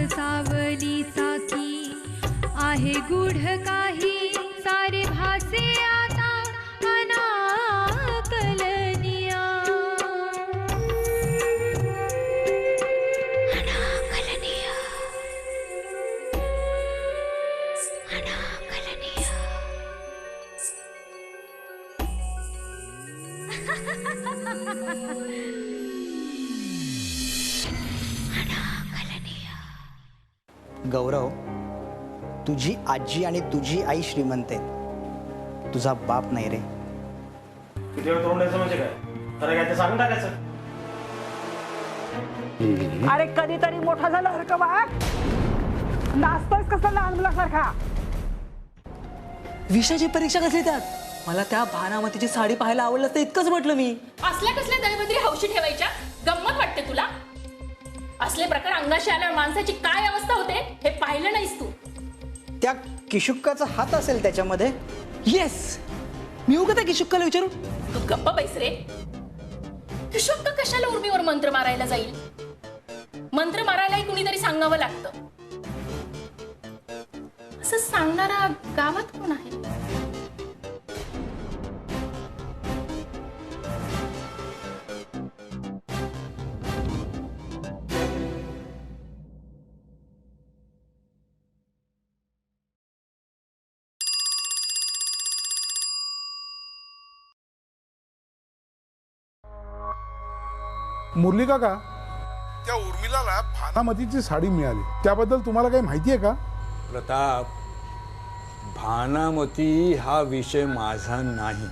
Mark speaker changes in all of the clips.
Speaker 1: सावली साकी आहे गूढ काही सारे भासे आता अनाकलनिया अनाकलनिया अनाकलनिया
Speaker 2: गौरव, तुझी आजी आणि तुझी आई श्रीमंत आहेत, तुझा बाप नाही रे.
Speaker 3: किती वेळ तोंड द्यायचं म्हणजे काय? खरं काय ते सांगून टाकायचं.
Speaker 4: अरे कधीतरी मोठा झाला हरका वाघ नाचतोयस कसं लहान मुलासारखा.
Speaker 5: विषयाची परीक्षा कसली त्यात? मला त्या भानामतीची साडी पाहायला आवडलं तर इतकंच म्हटलं मी.
Speaker 6: असल्या कसल्या दळबद्री हौशी ठेवायच्या गंमत वाटते तुला? असले प्रकार अंगाशी आल्यावर माणसाची काय अवस्था होते हे पाहिलं नाहीस तू?
Speaker 2: त्या किशुक्काचा हात असेल त्याच्यामध्ये.
Speaker 5: येस, मी उगा त्या किशुक्काला विचारू.
Speaker 6: तू गप्प बैस रे. किशोर कशाला उर्मीवर मंत्र मारायला जाईल? मंत्र मारायलाही कुणीतरी सांगावं लागतं. असं सांगणारा गावात कोण आहे?
Speaker 7: मुरली काका, त्या उर्मिलाला भानामतीची साडी मिळाली, त्याबद्दल तुम्हाला काही माहिती आहे का?
Speaker 8: प्रताप, भानामती हा विषय माझा नाही.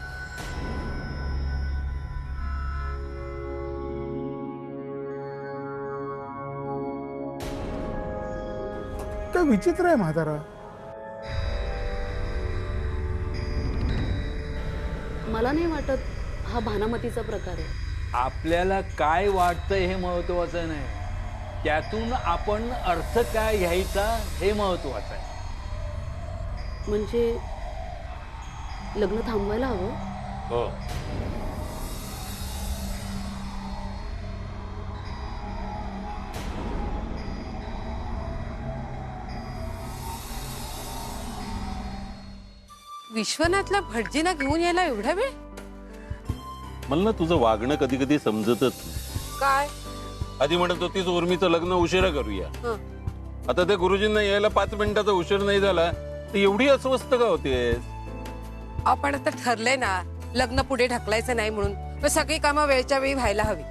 Speaker 7: काय विचित्र आहे म्हातारा.
Speaker 9: मला नाही वाटत हा भानामतीचा प्रकार आहे.
Speaker 8: आपल्याला काय वाटतंय हे महत्वाचं नाही, त्यातून आपण अर्थ काय घ्यायचा हे महत्वाचं आहे.
Speaker 9: म्हणजे लग्न थांबवायला हवं.
Speaker 8: हो,
Speaker 10: विश्वनाथला भटजीना घेऊन यायला एवढा वेळ?
Speaker 11: मला ना तुझं वागणं कधी कधी समजतच नाही.
Speaker 10: काय?
Speaker 11: आधी म्हणत होतीस उर्मीचं लग्न उशिरा करूया, आता त्या गुरुजींना यायला 5 मिनिटाचा उशीर नाही झाला तर एवढी अस्वस्थ का होतेस?
Speaker 10: आपण आता ठरलंय ना लग्न पुढे ढकलायचं नाही म्हणून, मग सगळी कामं वेळच्या वेळी व्हायला हवी.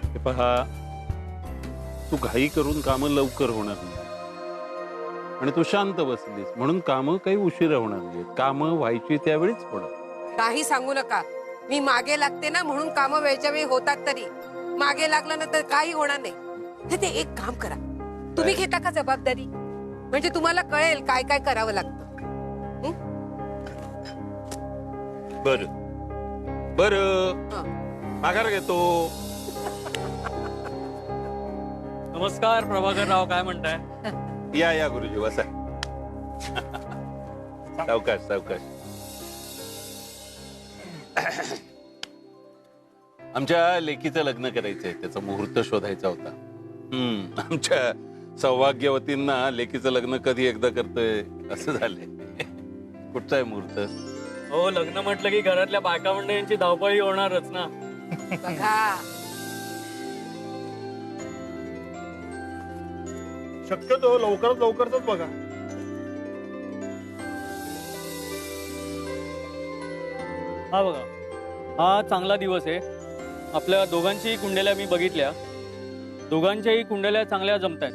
Speaker 11: हे पहा, तू घाई करून कामं लवकर होणार नाही आणि तू शांत बसलीस म्हणून कामं काही उशिरा होणार नाही. कामं व्हायची त्यावेळीच होणार.
Speaker 10: काही सांगू नका, मी मागे लागते ना म्हणून कामं वेळच्या वेळी होतात, तरी मागे लागलं ना तर काही होणार नाही. ते एक काम करा, तुम्ही घेता का जबाबदारी? म्हणजे तुम्हाला कळेल काय काय करावं लागतं.
Speaker 11: बर बर, माघार घेतो.
Speaker 3: नमस्कार प्रभाकर राव, काय म्हणताय?
Speaker 11: या या गुरुजी, बसा. सावकाश सावकाश. आमच्या लेकीचं लग्न करायचंय, त्याचा मुहूर्त शोधायचा होता. आमच्या सौभाग्यवतींना लेकीचं लग्न कधी एकदा करतोय असं झालंय. कुठचा आहे मुहूर्त?
Speaker 3: हो, लग्न म्हटलं की घरातल्या बायका मंडळींची धावपळी होणारच ना.
Speaker 10: बघा,
Speaker 3: शक्यतो लवकरात लवकरच बघा. हा बघा, हा चांगला दिवस आहे. आपल्या दोघांच्याही कुंडल्या मी बघितल्या, दोघांच्याही कुंडल्या चांगल्या जमतायत.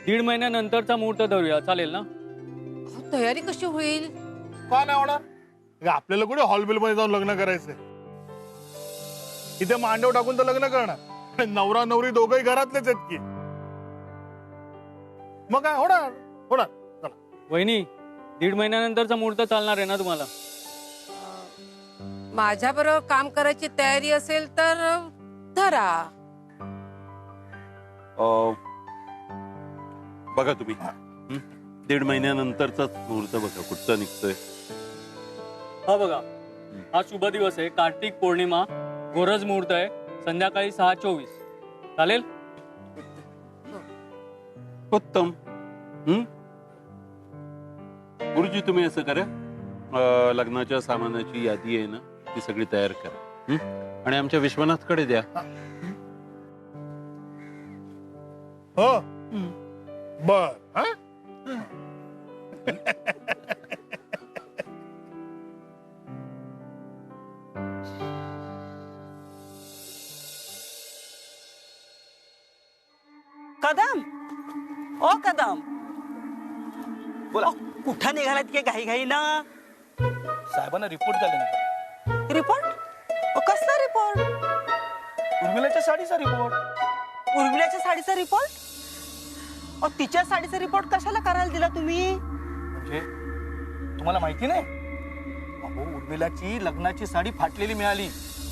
Speaker 3: 1.5 महिन्यानंतरचा मुहूर्त धरूया, चालेल ना?
Speaker 10: तयारी कशी होईल?
Speaker 7: का नाही होणार? आपल्याला कुठे हॉल बिल मध्ये जाऊन लग्न करायचंय? इथे मांडव टाकून तर लग्न करणार. आणि नवरा नवरी दोघंही घरातलेच आहेत की. मग काय होणार? होणार. चला.
Speaker 3: वहिनी 1.5 महिन्यानंतरचा मुहूर्त चालणार आहे ना तुम्हाला?
Speaker 10: माझ्या बरोबर काम करायची तयारी असेल तर धरा.
Speaker 11: बघा तुम्ही 1.5 महिन्यानंतरचाच मुहूर्त बघा कुठचा निघतोय.
Speaker 3: हा बघा, हा शुभ दिवस आहे. कार्तिक पौर्णिमा, गोरज मुहूर्त आहे. संध्याकाळी 6:24. चालेल?
Speaker 11: उत्तम. गुरुजी तुम्ही असं करा, लग्नाच्या सामानाची यादी आहे ना ती सगळी तयार करा आणि आमच्या विश्वनाथकडे द्या.
Speaker 7: हो बर.
Speaker 4: कदम, ओ कदम,
Speaker 2: बोला.
Speaker 4: कुठं निघालात की घाई घाई ना?
Speaker 2: साहेबांना रिपोर्ट झाला.
Speaker 4: रिपोर्ट? कसला रिपोर्ट?
Speaker 2: उर्मिलाच्या साडीचा रिपोर्ट.
Speaker 4: उर्मिलाच्या साडीचा रिपोर्ट? तिच्या साडीचा रिपोर्ट कशाला करायला दिला तुम्ही?
Speaker 2: म्हणजे तुम्हाला माहिती नाही? अहो, उर्मिलाची लग्नाची साडी फाटलेली मिळाली.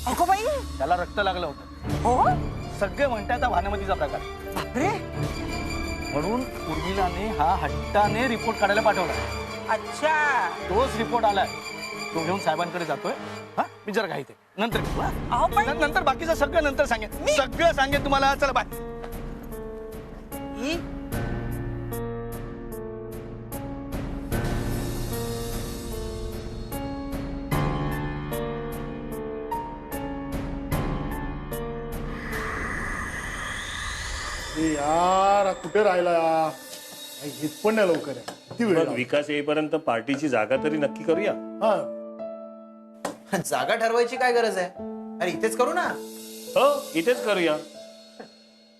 Speaker 4: अगो बाई,
Speaker 2: त्याला रक्त लागलं होतं.
Speaker 4: हो?
Speaker 2: सगळे म्हणतात हा भानुमतीचा प्रकार.
Speaker 4: बापरे.
Speaker 2: म्हणून उर्मिलाने हा हट्टाने रिपोर्ट काढायला पाठवला.
Speaker 4: अच्छा,
Speaker 2: तोच रिपोर्ट आलाय. तो घेऊन साहेबांकडे जातोय. हा, मी जरा घाईते. नंतर भेटू, हा?
Speaker 4: अहो पण
Speaker 2: नंतर बाकीचं सगळं नंतर सांगेन. सगळं सांगेन तुम्हाला. चला बाय.
Speaker 7: यार कुठे राहिला? येत पण नाही लवकर. किती वेळ लागला?
Speaker 12: विकास येईपर्यंत पार्टीची जागा तरी नक्की करूया.
Speaker 2: जागा ठरवायची काय गरज आहे? अरे इथेच करू ना.
Speaker 12: हो, इथेच करूया.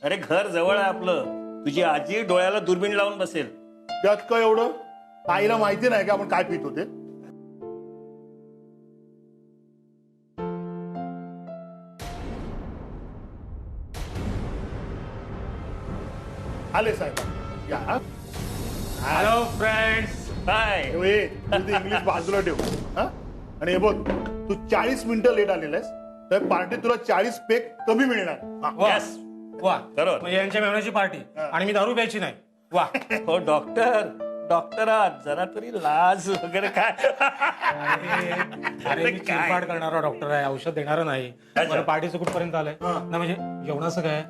Speaker 12: अरे घर जवळ आहे आपलं. तुझी आजी डोळ्याला दुर्बीण लावून बसेल.
Speaker 7: त्यात काय एवढं? आईला माहिती नाही का आपण काय पित होते? आले साहेब. या.
Speaker 12: Hello friends. हाय.
Speaker 7: इंग्लिश बाजूला ठेव. हा? आणि हे बघ, तू 40 मिनिटं लेट आलेला आहेस तर पार्टी तुला 40 पेक कमी मिळणार.
Speaker 12: यस. वा, बरोबर.
Speaker 3: यांच्या मेहण्याची पार्टी आणि मी दारू प्यायची नाही.
Speaker 12: वा. हो डॉक्टर आहात, जरा तरी लाज वगैरे काय?
Speaker 3: अरे मी चिरफाड करणारा डॉक्टर आहे, औषध देणार नाही. पार्टीचं कुठपर्यंत आलंय ना? म्हणजे जेवणाचं काय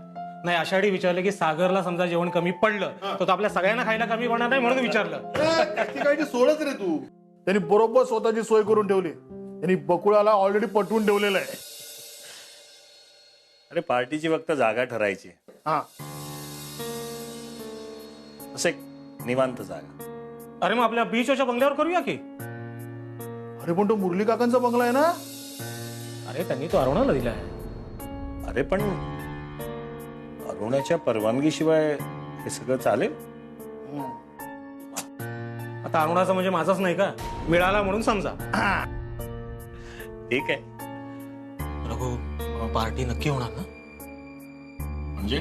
Speaker 3: नाही? आषाढी विचारलं की सागरला समजा जेवण कमी पडलं तर तो आपल्या सगळ्यांना खायला कमी पडणार नाही म्हणून विचारलं.
Speaker 7: काय सोडच रे तू. त्यांनी बरोबर स्वतःची सोय करून ठेवली. त्यांनी बकुळाला ऑलरेडी पटवून ठेवलेलं आहे.
Speaker 12: अरे पार्टीची फक्त जागा ठरायची.
Speaker 7: हा,
Speaker 12: असं एक निवांत जागा.
Speaker 3: अरे मग आपल्या बीचच्या बंगल्यावर करूया की?
Speaker 7: अरे पण तो मुरली काकांचा बंगला आहे ना.
Speaker 3: अरे त्यांनी तो अरुणाला दिला आहे.
Speaker 12: अरे पण अरुणाच्या परवानगीशिवाय हे सगळं चालेल?
Speaker 3: आता अरुणाचा म्हणजे माझाच नाही का? मिळाला म्हणून समजा.
Speaker 12: ठीक आहे.
Speaker 5: रघु, पार्टी नक्की होणार ना?
Speaker 12: म्हणजे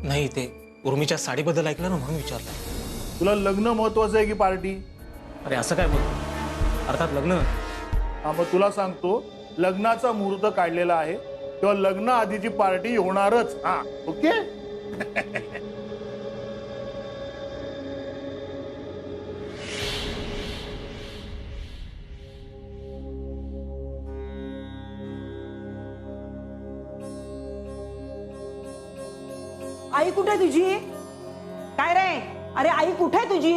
Speaker 5: नाही, ते उर्मीच्या साडीबद्दल ऐकलं ना म्हणून विचारलं.
Speaker 7: तुला लग्न महत्वाचं आहे की पार्टी?
Speaker 5: अरे असं काय बोल? अर्थात लग्न.
Speaker 7: हा, मग तुला सांगतो, लग्नाचा मुहूर्त काढलेला आहे तेव्हा लग्न आधीची पार्टी होणारच. हा, ओके.
Speaker 4: आई कुठे तुझी? काय रे? अरे आई कुठे तुझी?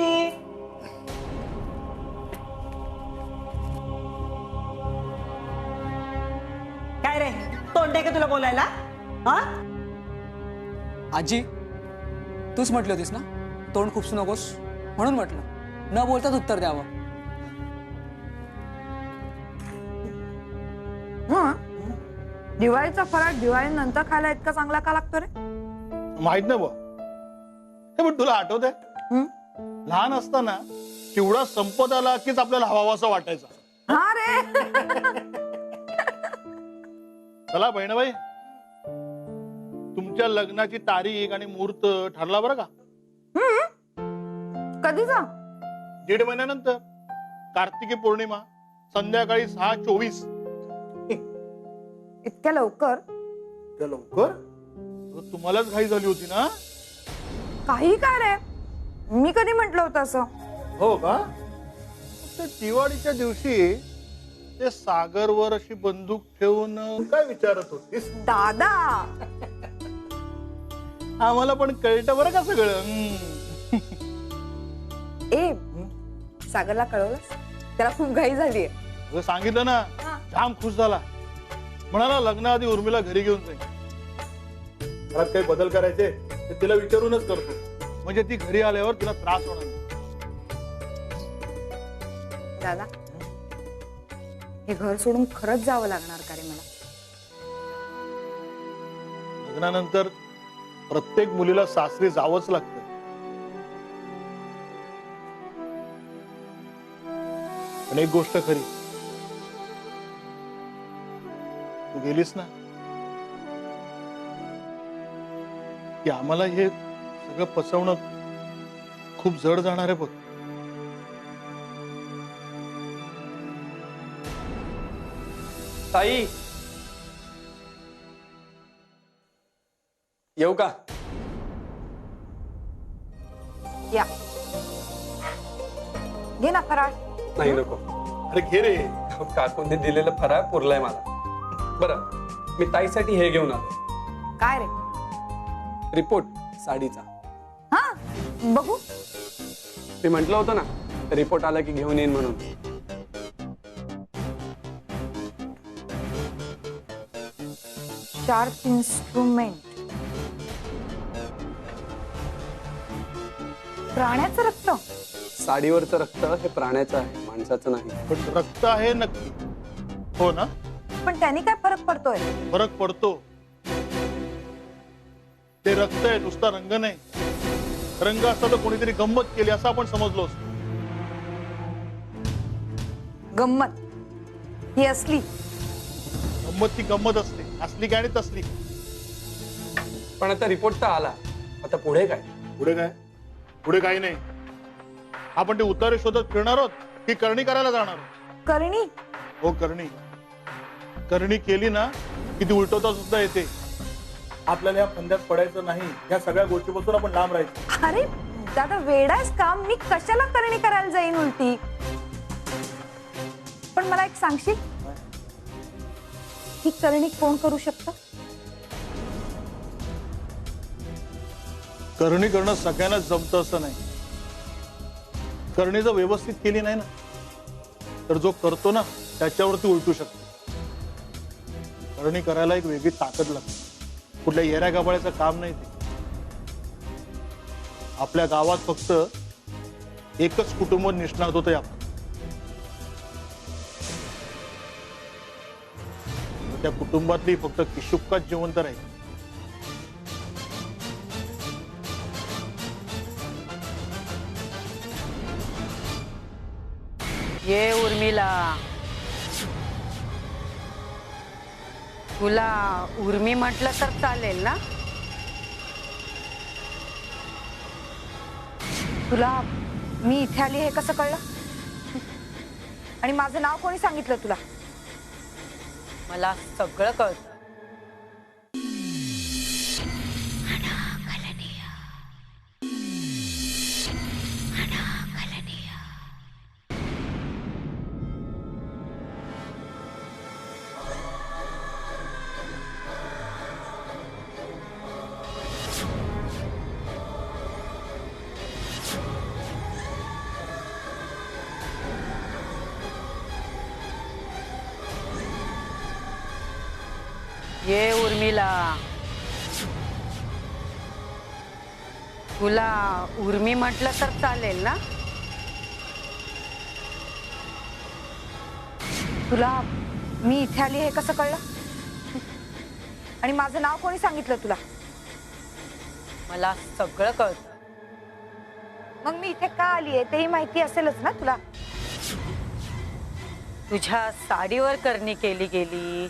Speaker 4: काय रे, तोंड आहे का तुला बोलायला? हा?
Speaker 5: आजी, तूच म्हटली होतीस ना तोंड खुपसू नकोस, म्हणून म्हटलं न बोलताच उत्तर द्यावं.
Speaker 13: दिवाळीचा फराळ दिवाळीनंतर खायला इतका चांगला का लागतो रे?
Speaker 7: माहित नाही बुवा. हे पण तुला आठवत आहे लहान असताना चिवडा संपत आला कीच आपल्याला हवावासा वाटायचा.
Speaker 13: हा रे.
Speaker 7: चला बहिणाबाई, तुमच्या लग्नाची तारीख आणि मुहूर्त ठरला बरं का?
Speaker 13: कधीचा?
Speaker 7: 1.5 महिन्यानंतर, कार्तिकी पौर्णिमा, संध्याकाळी 6:24.
Speaker 13: इतक्या लवकर?
Speaker 7: इतक्या लवकर? तुम्हालाच घाई झाली होती ना?
Speaker 13: काही काय रे, मी कधी म्हंटल होतं असं?
Speaker 7: हो का? त्या दिवाळीच्या दिवशी ते सागरवर अशी बंदूक ठेवून काय विचारत होतीस?
Speaker 13: दादा,
Speaker 7: आम्हाला पण कळतं बरं का सगळं.
Speaker 13: ए सागरला कळवलंस? त्याला खूप घाई झालीये.
Speaker 7: सांगितलं ना, जाम खुश झाला. म्हणाला लग्नाआधी उर्मिला घरी घेऊन जाईल. घरात काही बदल करायचे ते तिला विचारूनच करतो, म्हणजे ती घरी आल्यावर तिला त्रास होणार नाही.
Speaker 13: दादा, हे घर सोडून खरंच जावं लागणार का रे मला?
Speaker 7: लग्नानंतर प्रत्येक मुलीला सासरी जावंच लागतं. पण एक गोष्ट खरी, तू गेलीस ना की आम्हाला हे सगळं पचवणं खूप जड जाणार आहे बघ.
Speaker 5: ताई, येऊ का?
Speaker 13: या, घे ना फराळ.
Speaker 5: नाही नको.
Speaker 7: अरे घे रे.
Speaker 5: काकूंनी दिलेलं फराळ पुरलाय मला. बरं, मी ताईसाठी हे घेऊन आलो.
Speaker 13: काय रे?
Speaker 5: रिपोर्ट साडीचा.
Speaker 13: हा, बघू.
Speaker 5: मी म्हंटल होतं ना, रिपोर्ट आला की घेऊन येईन म्हणून.
Speaker 13: Sharp instrument. प्राण्याचं रक्त?
Speaker 5: साडीवरचं रक्त हे प्राण्याचं आहे, माणसाचं नाही.
Speaker 7: पण रक्त आहे नक्की, हो ना?
Speaker 13: पण त्याने काय फरक पडतोय?
Speaker 7: फरक पडतो. ते रक्त आहे, नुसता रंग नाही. रंग असता तर कोणीतरी गंमत केली असं आपण समजलो असतो.
Speaker 13: गंमत ही असली?
Speaker 7: गंमत ती गंमत असते, असली काय आणि तसली.
Speaker 5: पण आता रिपोर्ट तर आला, आता पुढे काय?
Speaker 7: पुढे काय? पुढे काही नाही. आपण ते उतारे शोधत फिरणार आहोत की करणी करायला जाणार आहोत?
Speaker 13: करणी?
Speaker 7: हो, करणी. करणी केली ना की ती उलटवता सुद्धा येते. आपल्याला या फंद्यात पडायचं नाही, या सगळ्या गोष्टीपासून आपण लांब राहायचं.
Speaker 13: अरे दादा, वेडाच का? मी कशाला करणी करायला जाईन उलटी? पण मला एक सांगशील, ही करणी कोण करू शकतं?
Speaker 7: करणी करणं सगळ्यांना जमतं असं नाही. करणी जर व्यवस्थित केली नाही ना, तर जो करतो ना त्याच्यावरती उलटू शकतो. करणी करायला एक वेगळी ताकद लागते. कुठल्या येऱ्या गाबाळ्याचं काम नाही ते. आपल्या गावात फक्त एकच कुटुंब निष्णात होतं आपण. त्या कुटुंबातली फक्त किशुक्काच जिवंत राहील.
Speaker 14: ये उर्मिला, तुला उर्मी म्हटलं तर चालेल ना?
Speaker 13: तुला मी इथे आली हे कसं कळलं? आणि माझं नाव कोणी सांगितलं तुला?
Speaker 14: मला सगळं कळतं. ये उर्मिला, तुला उर्मी म्हटलं तर चालेल ना?
Speaker 13: तुला मी इथे आली हे कसं कळलं? आणि माझं नाव कोणी सांगितलं तुला?
Speaker 14: मला सगळं कळतं.
Speaker 13: मग मी इथे का आलीये तेही माहिती असेलच ना तुला.
Speaker 14: तुझ्या साडीवर करणी केली गेली.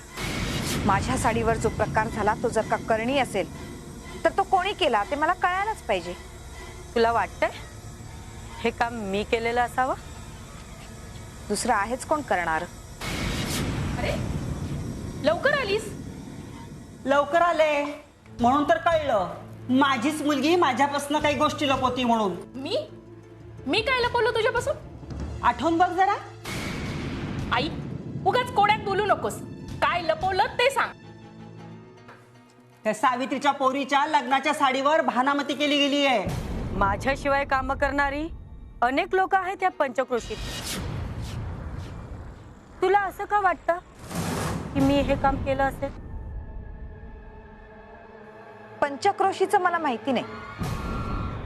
Speaker 13: माझ्या साडीवर जो प्रकार झाला तो जर का करणी असेल तर तो कोणी केला ते मला कळायलाच पाहिजे.
Speaker 14: तुला वाटतंय हे काम मी केलेलं असावं?
Speaker 13: दुसरं आहेच कोण करणार.
Speaker 6: अरे लवकर आलीस.
Speaker 4: लवकर आले म्हणून तर कळलं माझीच मुलगी माझ्यापासून काही गोष्टी लपवती म्हणून.
Speaker 6: मी काय लपवलं तुझ्यापासून?
Speaker 4: आठवून बघ जरा.
Speaker 6: आई उगाच कोड्यात बोलू नकोस. काय लपवलं ते सांग.
Speaker 4: त्या सावित्रीच्या पोरीच्या लग्नाच्या साडीवर भानामती केली गेली आहे.
Speaker 14: माझ्याशिवाय काम करणारी अनेक लोक आहेत या पंचक्रोशीत. तुला असं का वाटतं की मी हे काम केलं असेल?
Speaker 13: पंचक्रोशीचं मला माहिती नाही,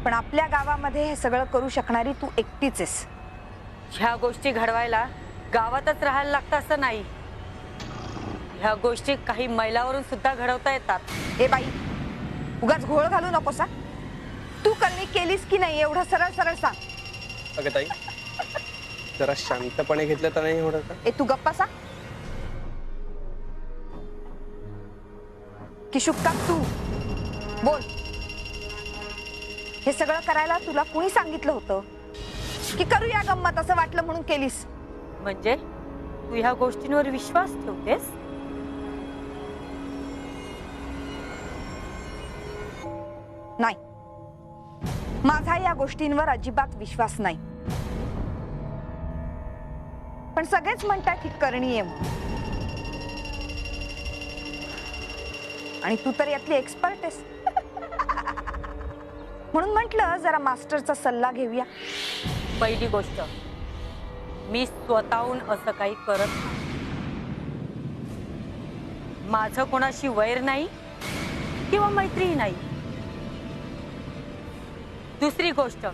Speaker 13: पण आपल्या गावामध्ये हे सगळं करू शकणारी तू एकटीच आहेस.
Speaker 14: ह्या गोष्टी घडवायला गावातच राहायला लागतं असं नाही. ह्या गोष्टी काही मैलावरून सुद्धा घडवता येतात.
Speaker 13: ए बाई उगाच घोळ घालू नकोस. तू करणी केलीस की नाही एवढं सरळ सरळ सांग.
Speaker 15: अगं ताई जरा शांतपणे घेतलं तर नाही होणार का?
Speaker 13: ए तू गप्पा सांग. किशुक्का तू बोल. हे सगळं करायला तुला कुणी सांगितलं होतं की करूया गंमत असं वाटलं म्हणून केलीस?
Speaker 14: म्हणजे तू ह्या गोष्टींवर विश्वास ठेवतेस?
Speaker 13: नाही, माझा या गोष्टींवर अजिबात विश्वास नाही. पण सगळेच म्हणतात की करणी आहे म्हणून. आणि तू तर यातली एक्सपर्ट आहेस. म्हणून म्हटलं जरा मास्टरचा सल्ला घेऊया.
Speaker 14: पहिली गोष्ट मी स्वतःहून असं काही करत नाही. माझं कोणाशी वैर नाही किंवा मैत्रीही नाही. दुसरी गोष्ट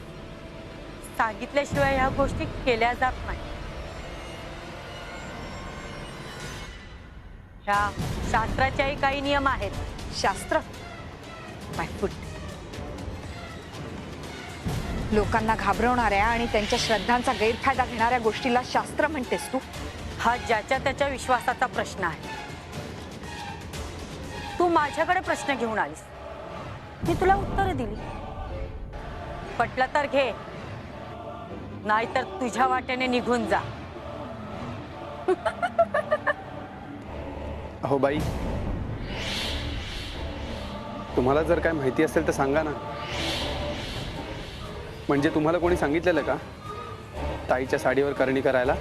Speaker 14: सांगितल्याशिवाय ह्या गोष्टी केल्या जात नाही. ह्या शास्त्राच्याही काही नियम आहेत.
Speaker 13: शास्त्र लोकांना घाबरवणाऱ्या आणि त्यांच्या श्रद्धांचा गैरफायदा घेणाऱ्या गोष्टीला शास्त्र म्हणतेस तू?
Speaker 14: हा ज्याच्या त्याच्या विश्वासाचा प्रश्न आहे. तू माझ्याकडे प्रश्न घेऊन आलीस, मी तुला उत्तरं दिली. पटलं तर घे, नाहीतर तुझ्या वाटेने निघून जा.
Speaker 15: अहो बाई तुम्हाला जर काय माहिती असेल तर सांगा ना. म्हणजे तुम्हाला कोणी सांगितलेलं का ताईच्या साडीवर करणी करायला?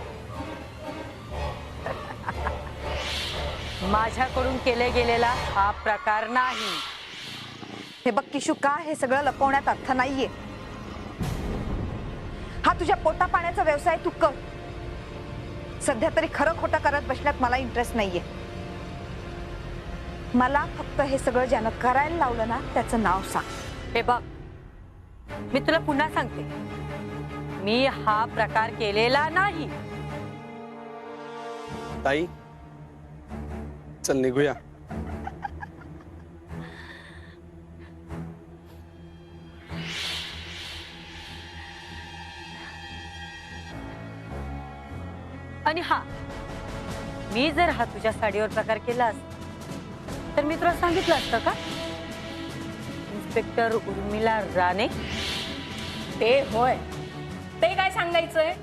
Speaker 14: माझ्याकडून केले गेलेला हा प्रकार नाही.
Speaker 13: हे बघ किशू, का हे सगळं लपवण्यात अर्थ नाहीये. हा तुझ्या पोटा पाण्याचा व्यवसाय तू कर. सध्या तरी खरं खोटं करत बसण्यात मला इंटरेस्ट नाहीये. मला फक्त हे सगळं ज्यानं करायला लावलं ना त्याचं नाव सांग.
Speaker 14: हे बघ, मी तुला पुन्हा सांगते, मी हा प्रकार केलेला नाही.
Speaker 15: ताई चल निघूया.
Speaker 14: आणि हा मी जर हा तुझ्या साडीवर प्रकार केला असता तर मी तुला सांगितलं असतं का? इन्स्पेक्टर उर्मिला राणे.
Speaker 6: ते होय, ते काय सांगायचंय?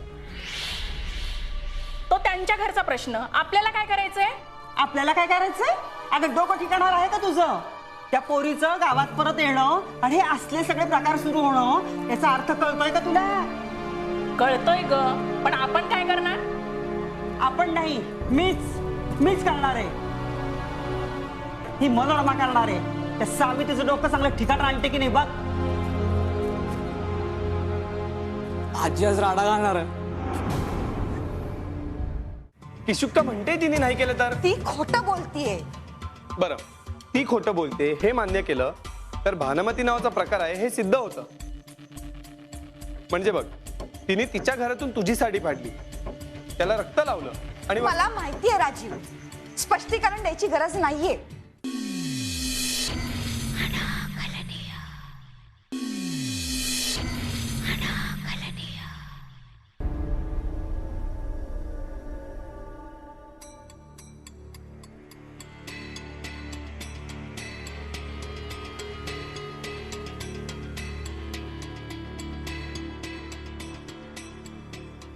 Speaker 6: तो त्यांच्या घरचा प्रश्न. आपल्याला काय करायचंय?
Speaker 4: आपल्याला काय करायचंय? अगं डोकं ठिकाणावर आहे का तुझं? त्या पोरीचं गावात परत येणं आणि हे असले सगळे प्रकार सुरू होणं याचा अर्थ कळतोय का तुला?
Speaker 6: कळतोय ग, पण आपण काय करणार?
Speaker 4: आपण नाही, मीच करणार आहे. ही मनोरमा करणार आहे. त्या सावित्रीचं डोकं चांगलं ठिकाण आणते की नाही बघ.
Speaker 5: आजी आज राडा घालणार आहे.
Speaker 15: किशुक्का म्हणते तिने नाही केलं तर?
Speaker 13: ती खोटं बोलतीये.
Speaker 15: बरं ती खोटं बोलते हे मान्य केलं तर भानुमती नावाचा प्रकार आहे हे सिद्ध होतं. म्हणजे बघ, तिने तिच्या घरातून तुझी साडी फाडली, त्याला रक्त लावलं आणि
Speaker 13: मला माहितीये राजीव, स्पष्टीकरण द्यायची गरज नाहीये.
Speaker 1: अनाकलनीय.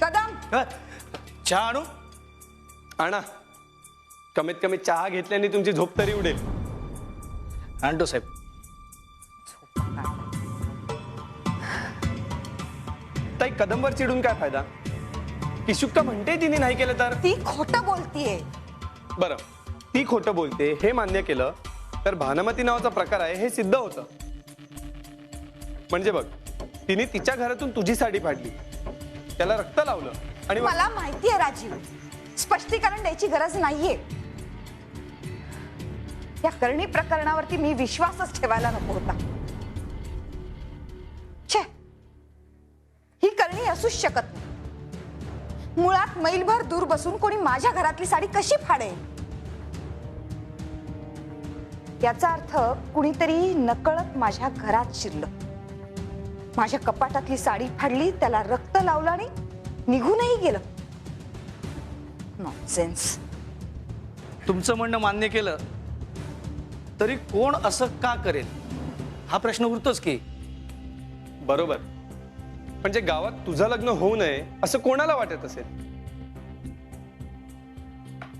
Speaker 13: कदम
Speaker 2: चहा आणू?
Speaker 15: आणा. कमीत कमी चहा घेतल्याने तुमची झोप तरी उडेल.
Speaker 2: आणतो साहेब.
Speaker 15: ताई, कदमवर चिडून काय फायदा? किशुक्का म्हणते तिने नाही केलं तर?
Speaker 13: ती खोटं बोलतीये.
Speaker 15: बरं, ती खोटं बोलते हे मान्य केलं तर भानुमती नावाचा प्रकार आहे हे सिद्ध होतं. म्हणजे बघ, तिने तिच्या घरातून तुझी साडी फाडली, त्याला रक्त लावलं आणि
Speaker 13: मला माहितीये राजीव, स्पष्टीकरण द्यायची गरज नाहीये. या करणी प्रकरणावरती मी विश्वासच ठेवायला नको होता. छे, ही करणी असूच शकत नाही. मुळात मैलभर दूर बसून कोणी माझ्या घरातली साडी कशी फाडेल? याचा अर्थ कुणीतरी नकळत माझ्या घरात शिरलं, माझ्या कपाटातली साडी फाडली, त्याला रक्त लावलं आणि निघूनही गेलं. नॉनसेन्स.
Speaker 2: तुमचं म्हणणं मान्य केलं तरी कोण असं का करेल हा प्रश्न उरतोच की.
Speaker 15: बरोबर, म्हणजे गावात तुझं लग्न होऊ नये असं कोणाला वाटत असेल?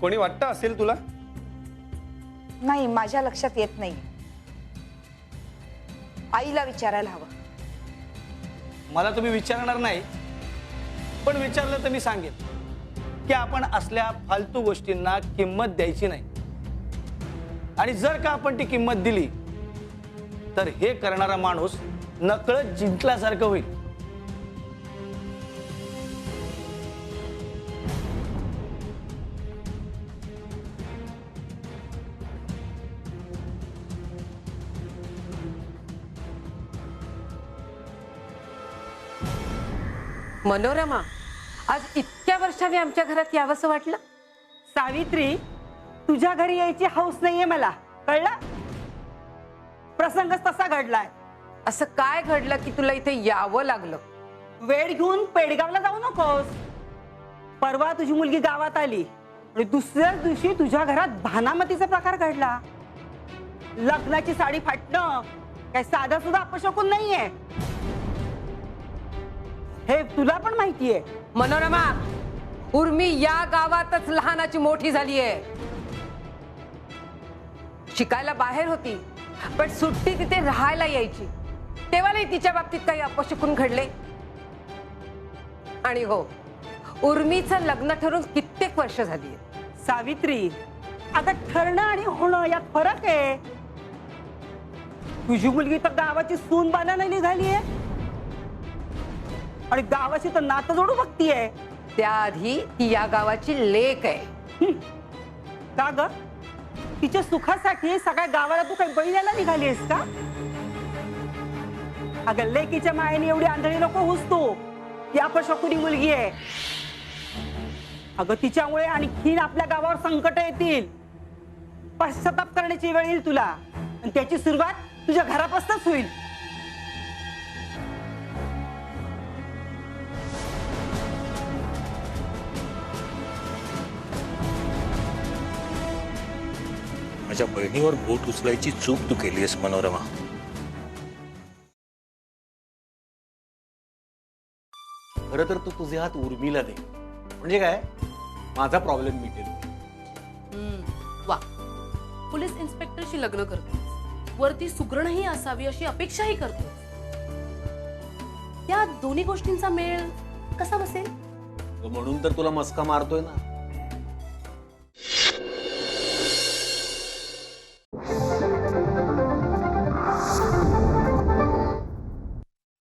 Speaker 15: कोणी वाटतं असेल तुला?
Speaker 13: नाही, माझ्या लक्षात येत नाही. आईला विचारायला हवं.
Speaker 2: मला तुम्ही विचारणार नाही, पण विचारलं तर मी सांगेन की आपण असल्या फालतू गोष्टींना किंमत द्यायची नाही. आणि जर का आपण ती किंमत दिली तर हे करणारा माणूस नकळत जिंकल्यासारखं होईल.
Speaker 10: मनोरमा, आज इतक्या वर्षांनी आमच्या घरात यावंसं वाटलं?
Speaker 4: सावित्री, तुझ्या घरी यायची हौस नाहीये मला, कळलं? प्रसंगच तसा घडलाय.
Speaker 10: असं काय घडलं की तुला इथे यावं लागलं?
Speaker 4: वेळ घेऊन पेडगावला जाऊ नकोस. परवा तुझी मुलगी गावात आली आणि दुसऱ्याच दिवशी तुझ्या घरात भानामतीचा प्रकार घडला. लग्नाची साडी फाटणं काय साधा सुद्धा अपशकुन नाहीये, हे तुला पण माहितीये.
Speaker 10: मनोरमा, उर्मी या गावातच लहानाची मोठी झालीये. शिकायला बाहेर होती, पण सुट्टी तिथे राहायला यायची, तेव्हाही तिच्या बाबतीत काही अपशकुन घडले. आणि हो, उर्मीचं लग्न ठरून कित्येक वर्ष झाली.
Speaker 4: सावित्री, आता ठरणं आणि होणं यात फरक आहे. तुझी मुलगी तर गावाची सून बांधायला निघालीये आणि गावाची तर नातं जोडू बघतीये.
Speaker 10: त्याआधी ती या गावाची लेक आहे.
Speaker 4: का ग? तिच्या सुखासाठी सगळ्या गावाला तू काही बळी द्यायला निघालीस का? अगं, लेकीच्या मायेने एवढी आंधळी नको होस तू. ती अपशकुनी मुलगी आहे. अगं, तिच्यामुळे आणखीन आपल्या गावावर संकट येतील. पश्चाताप करण्याची वेळ येईल तुला, आणि त्याची सुरुवात तुझ्या घरापासूनच होईल.
Speaker 12: माझ्या बहिणीवर बोट उचलायची चूक तू केलीस मनोरमा.
Speaker 16: खरं तर तू तुझे हात उर्मीला दे, म्हणजे काय माझा प्रॉब्लेम मिटेल.
Speaker 6: वा, पोलीस इन्स्पेक्टरशी लग्न करतो, वरती सुगरणही असावी अशी अपेक्षाही करतो. त्या दोन्ही गोष्टींचा मेळ कसा बसेल?
Speaker 16: म्हणून तर तुला मस्का मारतोय ना.